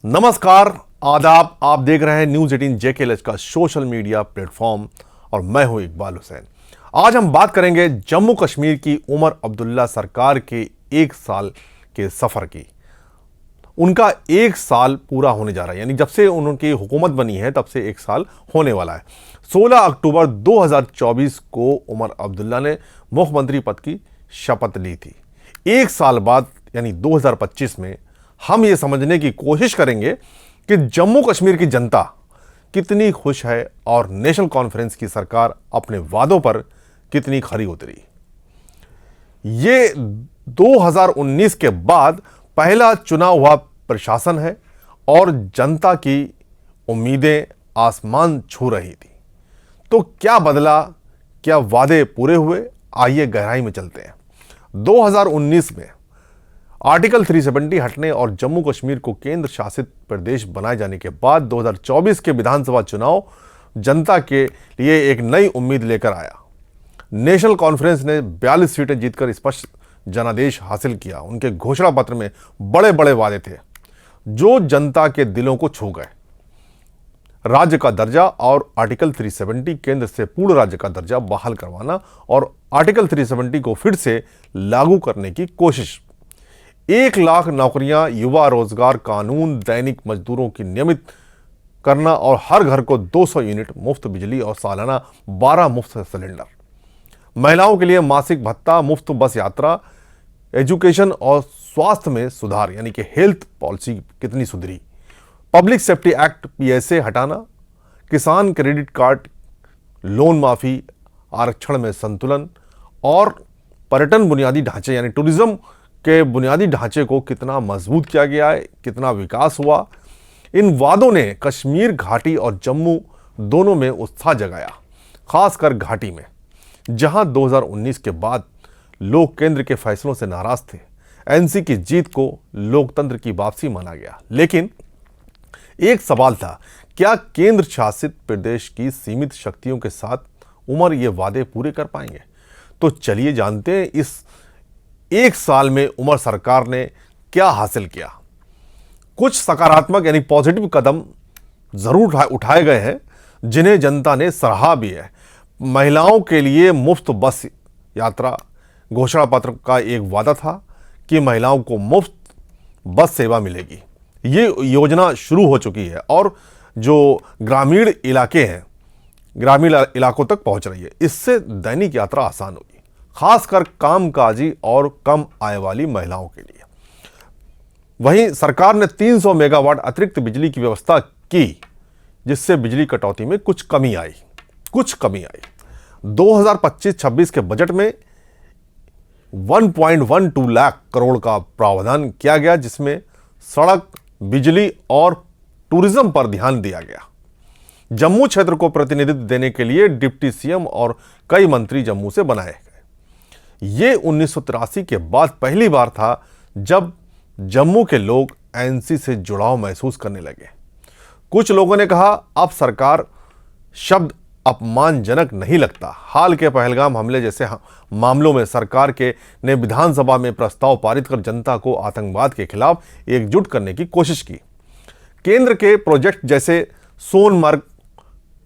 नमस्कार, आदाब। आप देख रहे हैं न्यूज 18 JKLH का सोशल मीडिया प्लेटफॉर्म और मैं हूं इकबाल हुसैन। आज हम बात करेंगे जम्मू कश्मीर की उमर अब्दुल्ला सरकार के 1 साल के सफर की। उनका 1 साल पूरा होने जा रहा है, यानी जब से उनकी हुकूमत बनी है तब से 1 साल होने वाला है। 16 अक्टूबर 2024 को उमर अब्दुल्ला ने मुख्यमंत्री पद की शपथ ली थी। 1 साल बाद यानी 2025 में हम ये समझने की कोशिश करेंगे कि जम्मू कश्मीर की जनता कितनी खुश है और नेशनल कॉन्फ्रेंस की सरकार अपने वादों पर कितनी खरी उतरी। ये 2019 के बाद पहला चुना हुआ प्रशासन है और जनता की उम्मीदें आसमान छू रही थी। तो क्या बदला, क्या वादे पूरे हुए? आइए गहराई में चलते हैं। 2019 में आर्टिकल 370 हटने और जम्मू कश्मीर को केंद्र शासित प्रदेश बनाए जाने के बाद 2024 के विधानसभा चुनाव जनता के लिए एक नई उम्मीद लेकर आया। नेशनल कॉन्फ्रेंस ने 42 सीटें जीतकर स्पष्ट जनादेश हासिल किया। उनके घोषणा पत्र में बड़े बड़े वादे थे जो जनता के दिलों को छू गए। राज्य का दर्जा और आर्टिकल 370, केंद्र से पूर्ण राज्य का दर्जा बहाल करवाना और आर्टिकल 370 को फिर से लागू करने की कोशिश। 1 लाख नौकरियां, युवा रोजगार कानून, दैनिक मजदूरों की नियमित करना और हर घर को 200 यूनिट मुफ्त बिजली और सालाना 12 मुफ्त सिलेंडर। महिलाओं के लिए मासिक भत्ता, मुफ्त बस यात्रा, एजुकेशन और स्वास्थ्य में सुधार यानी कि हेल्थ पॉलिसी कितनी सुधरी। पब्लिक सेफ्टी एक्ट PSA हटाना, किसान क्रेडिट कार्ड, लोन माफी, आरक्षण में संतुलन और पर्यटन बुनियादी ढांचे यानी टूरिज्म के बुनियादी ढांचे को कितना मजबूत किया गया है, कितना विकास हुआ। इन वादों ने कश्मीर घाटी और जम्मू दोनों में उत्साह जगाया, खासकर घाटी में, जहां 2019 के बाद लोग केंद्र के फैसलों से नाराज थे। NC की जीत को लोकतंत्र की वापसी माना गया। लेकिन एक सवाल था, क्या केंद्र शासित प्रदेश की सीमित शक्तियों के साथ उमर ये वादे पूरे कर पाएंगे? तो चलिए जानते हैं इस 1 साल में उमर सरकार ने क्या हासिल किया। कुछ सकारात्मक यानी पॉजिटिव कदम जरूर उठाए गए हैं जिन्हें जनता ने सराहा भी है। महिलाओं के लिए मुफ्त बस यात्रा, घोषणा पत्र का एक वादा था कि महिलाओं को मुफ्त बस सेवा मिलेगी। ये योजना शुरू हो चुकी है और जो ग्रामीण इलाके हैं, ग्रामीण इलाकों तक पहुंच रही है। इससे दैनिक यात्रा आसान होगी, खासकर कामकाजी और कम आय वाली महिलाओं के लिए। वहीं सरकार ने 300 मेगावाट अतिरिक्त बिजली की व्यवस्था की, जिससे बिजली कटौती में कुछ कमी आई। 2025-26 के बजट में 1.12 लाख करोड़ का प्रावधान किया गया, जिसमें सड़क, बिजली और टूरिज्म पर ध्यान दिया गया। जम्मू क्षेत्र को प्रतिनिधित्व देने के लिए डिप्टी CM और कई मंत्री जम्मू से बनाए गए। ये 1983 के बाद पहली बार था जब जम्मू के लोग NC से जुड़ाव महसूस करने लगे। कुछ लोगों ने कहा, अब सरकार शब्द अपमानजनक नहीं लगता। हाल के पहलगाम हमले जैसे मामलों में सरकार ने विधानसभा में प्रस्ताव पारित कर जनता को आतंकवाद के खिलाफ एकजुट करने की कोशिश की। केंद्र के प्रोजेक्ट जैसे सोनमर्ग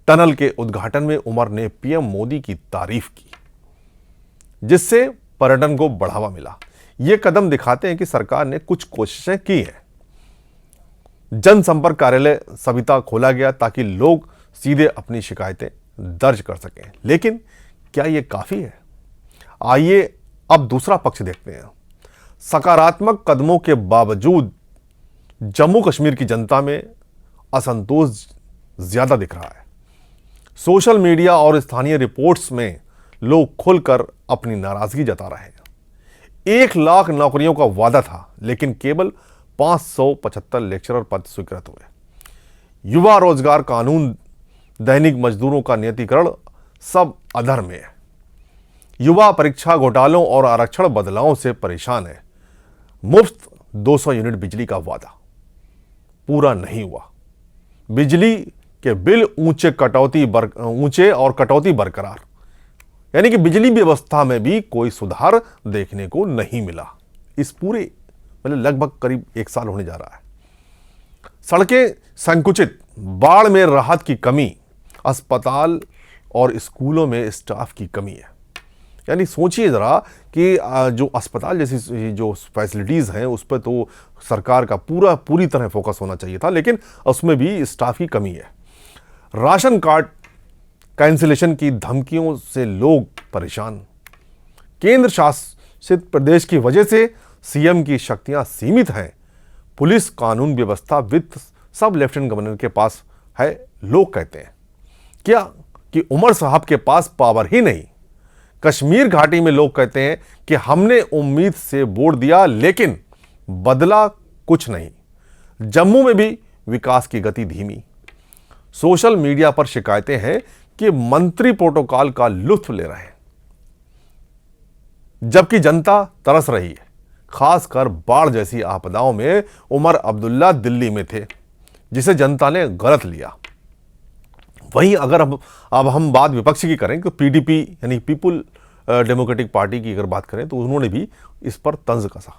टनल के उद्घाटन में उमर ने PM मोदी की तारीफ की, जिससे पर्यटन को बढ़ावा मिला। ये कदम दिखाते हैं कि सरकार ने कुछ कोशिशें की हैं। जनसंपर्क कार्यालय सविता खोला गया ताकि लोग सीधे अपनी शिकायतें दर्ज कर सकें। लेकिन क्या यह काफी है? आइए अब दूसरा पक्ष देखते हैं। सकारात्मक कदमों के बावजूद जम्मू कश्मीर की जनता में असंतोष ज्यादा दिख रहा है। सोशल मीडिया और स्थानीय रिपोर्ट्स में लोग खुलकर अपनी नाराजगी जता रहे हैं। 1 लाख नौकरियों का वादा था, लेकिन केवल 575 लेक्चरर पद स्वीकृत हुए। युवा रोजगार कानून, दैनिक मजदूरों का नियतीकरण सब अधर में है। युवा परीक्षा घोटालों और आरक्षण बदलावों से परेशान है। मुफ्त 200 यूनिट बिजली का वादा पूरा नहीं हुआ। बिजली के बिल ऊंचे और कटौती बरकरार, यानी कि बिजली व्यवस्था में भी कोई सुधार देखने को नहीं मिला। इस पूरे लगभग करीब 1 साल होने जा रहा है। सड़कें संकुचित, बाढ़ में राहत की कमी, अस्पताल और स्कूलों में स्टाफ की कमी है। यानी सोचिए ज़रा कि जो अस्पताल जैसी जो फैसिलिटीज़ हैं उस पर तो सरकार का पूरी तरह फोकस होना चाहिए था, लेकिन उसमें भी स्टाफ की कमी है। राशन कार्ड कैंसिलेशन की धमकियों से लोग परेशान। केंद्र शासित प्रदेश की वजह से सीएम की शक्तियां सीमित हैं। पुलिस, कानून व्यवस्था, वित्त सब लेफ्टिनेंट गवर्नर के पास है। लोग कहते हैं क्या कि उमर साहब के पास पावर ही नहीं। कश्मीर घाटी में लोग कहते हैं कि हमने उम्मीद से वोट दिया लेकिन बदला कुछ नहीं। जम्मू में भी विकास की गति धीमी। सोशल मीडिया पर शिकायतें हैं कि मंत्री प्रोटोकॉल का लुत्फ ले रहे हैं जबकि जनता तरस रही है। खासकर बाढ़ जैसी आपदाओं में उमर अब्दुल्ला दिल्ली में थे, जिसे जनता ने गलत लिया। वहीं अगर अब हम बात विपक्ष की करें तो पीडीपी यानी पीपुल डेमोक्रेटिक पार्टी की अगर बात करें तो उन्होंने भी इस पर तंज कसा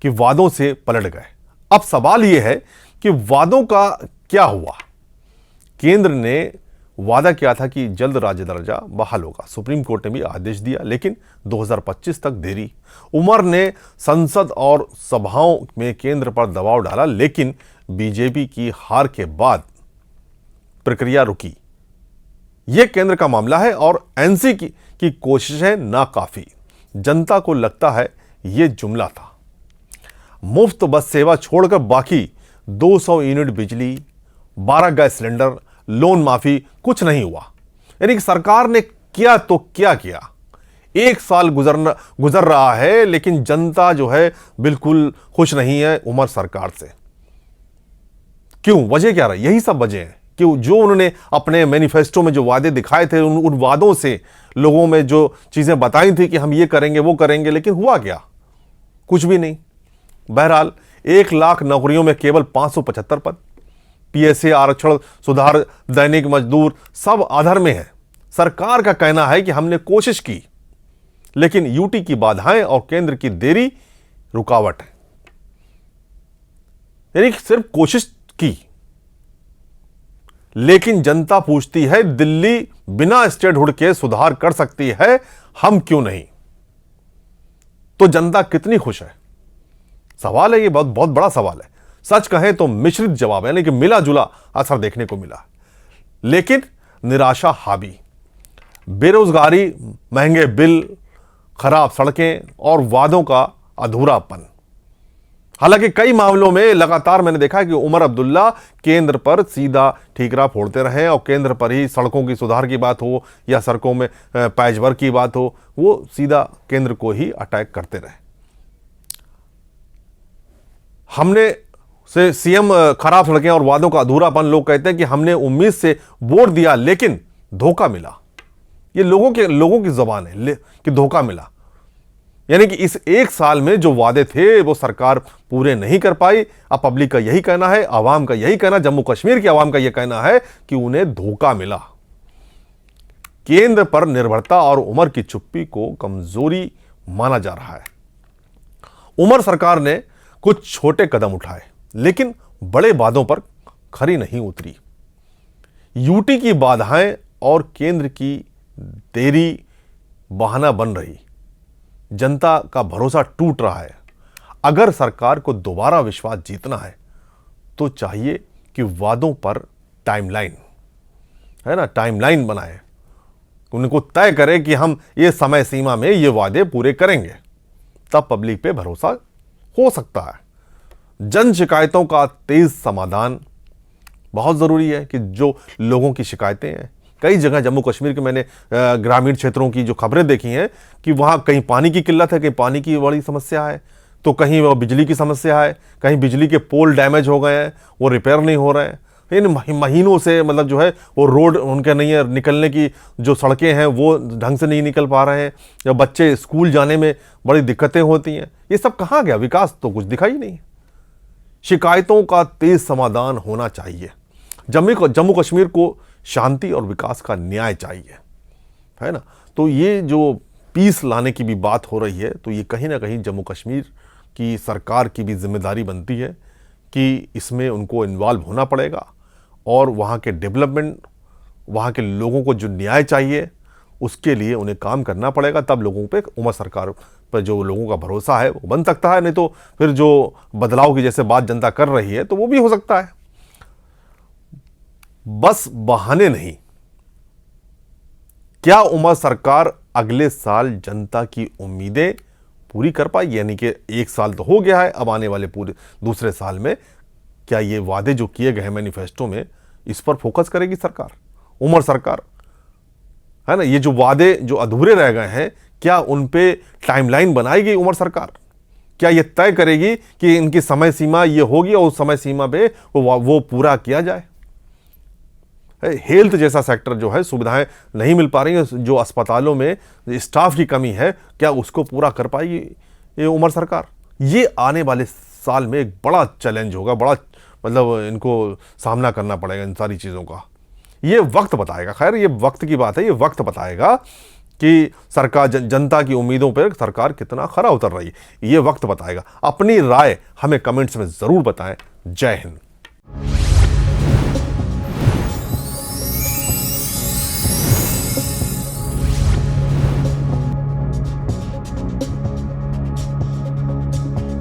कि वादों से पलट गए। अब सवाल यह है कि वादों का क्या हुआ। केंद्र ने वादा किया था कि जल्द राज्य दर्जा बहाल होगा। सुप्रीम कोर्ट ने भी आदेश दिया लेकिन 2025 तक देरी। उमर ने संसद और सभाओं में केंद्र पर दबाव डाला लेकिन बीजेपी की हार के बाद प्रक्रिया रुकी। यह केंद्र का मामला है और एनसी की कोशिशें नाकाफी। जनता को लगता है यह जुमला था। मुफ्त बस सेवा छोड़कर बाकी 200 यूनिट बिजली, 12 गैस सिलेंडर, लोन माफी कुछ नहीं हुआ। यानी कि सरकार ने किया तो क्या किया। एक साल गुजर रहा है लेकिन जनता जो है बिल्कुल खुश नहीं है उमर सरकार से। क्यों? वजह क्या रही? यही सब वजह है कि जो उन्होंने अपने मैनिफेस्टो में जो वादे दिखाए थे उन वादों से लोगों में जो चीजें बताई थी कि हम ये करेंगे वो करेंगे, लेकिन हुआ क्या? कुछ भी नहीं। बहरहाल 1 लाख नौकरियों में केवल 575 पद। पीएसए, आरक्षण सुधार, दैनिक मजदूर सब आधार में है। सरकार का कहना है कि हमने कोशिश की लेकिन यूटी की बाधाएं और केंद्र की देरी रुकावट है। यानी सिर्फ कोशिश की लेकिन जनता पूछती है दिल्ली बिना स्टेटहुड के सुधार कर सकती है, हम क्यों नहीं? तो जनता कितनी खुश है? सवाल है, ये बहुत बड़ा सवाल है। सच कहें तो मिश्रित जवाब है, यानी कि मिला जुला असर देखने को मिला, लेकिन निराशा हावी। बेरोजगारी, महंगे बिल, खराब सड़कें और वादों का अधूरापन। हालांकि कई मामलों में लगातार मैंने देखा कि उमर अब्दुल्ला केंद्र पर सीधा ठीकरा फोड़ते रहे और केंद्र पर ही सड़कों की सुधार की बात हो या सड़कों में पैचवर्क की बात हो, वो सीधा केंद्र को ही अटैक करते रहे। हमने से सीएम खराब सड़कें और वादों का अधूरापन, लोग कहते हैं कि हमने उम्मीद से वोट दिया लेकिन धोखा मिला। ये लोगों की जुबान है कि धोखा मिला। यानी कि इस 1 साल में जो वादे थे वो सरकार पूरे नहीं कर पाई। अब पब्लिक का यही कहना है, आवाम का यही कहना, जम्मू कश्मीर की आवाम का यह कहना है कि उन्हें धोखा मिला। केंद्र पर निर्भरता और उमर की चुप्पी को कमजोरी माना जा रहा है। उमर सरकार ने कुछ छोटे कदम उठाए लेकिन बड़े वादों पर खरी नहीं उतरी। यूटी की बाधाएं और केंद्र की देरी बहाना बन रही। जनता का भरोसा टूट रहा है। अगर सरकार को दोबारा विश्वास जीतना है तो चाहिए कि वादों पर टाइमलाइन है ना, टाइमलाइन बनाए, उनको तय करे कि हम ये समय सीमा में ये वादे पूरे करेंगे, तब पब्लिक पे भरोसा हो सकता है। जन शिकायतों का तेज समाधान बहुत जरूरी है कि जो लोगों की शिकायतें हैं, कई जगह जम्मू कश्मीर के मैंने ग्रामीण क्षेत्रों की जो खबरें देखी हैं कि वहाँ कहीं पानी की किल्लत है, कहीं पानी की बड़ी समस्या है, तो कहीं वो बिजली की समस्या है, कहीं बिजली के पोल डैमेज हो गए हैं, वो रिपेयर नहीं हो रहे हैं। इन महीनों से मतलब जो है वो रोड उनके नहीं है, निकलने की जो सड़कें हैं वो ढंग से नहीं निकल पा रहे हैं, या बच्चे स्कूल जाने में बड़ी दिक्कतें होती हैं। ये सब कहाँ गया? विकास तो कुछ दिखाई नहीं। शिकायतों का तेज समाधान होना चाहिए। जम्मू कश्मीर को शांति और विकास का न्याय चाहिए, है ना। तो ये जो पीस लाने की भी बात हो रही है तो ये कहीं ना कहीं जम्मू कश्मीर की सरकार की भी जिम्मेदारी बनती है कि इसमें उनको इन्वॉल्व होना पड़ेगा और वहाँ के डेवलपमेंट, वहाँ के लोगों को जो न्याय चाहिए उसके लिए उन्हें काम करना पड़ेगा। तब लोगों पे, उमर सरकार पर जो लोगों का भरोसा है वो बन सकता है। नहीं तो फिर जो बदलाव की जैसे बात जनता कर रही है तो वो भी हो सकता है। बस बहाने नहीं, क्या उमर सरकार अगले साल जनता की उम्मीदें पूरी कर पाई? यानी कि एक साल तो हो गया है, अब आने वाले पूरे दूसरे साल में क्या ये वादे जो किए गए हैं मैनिफेस्टो में, इस पर फोकस करेगी सरकार, उमर सरकार, है ना? ये जो वादे जो अधूरे रह गए हैं, क्या उन पे टाइमलाइन बनाएगी उमर सरकार? क्या ये तय करेगी कि इनकी समय सीमा ये होगी और उस समय सीमा पे वो पूरा किया जाए? हेल्थ जैसा सेक्टर जो है, सुविधाएं नहीं मिल पा रही हैं, जो अस्पतालों में स्टाफ की कमी है, क्या उसको पूरा कर पाएगी ये उमर सरकार? ये आने वाले साल में एक बड़ा चैलेंज होगा, बड़ा मतलब इनको सामना करना पड़ेगा इन सारी चीज़ों का। ये वक्त बताएगा। खैर, ये वक्त की बात है, ये वक्त बताएगा कि सरकार जनता की उम्मीदों पर सरकार कितना खरा उतर रही है। ये वक्त बताएगा। अपनी राय हमें कमेंट्स में ज़रूर बताएं। जय हिंद।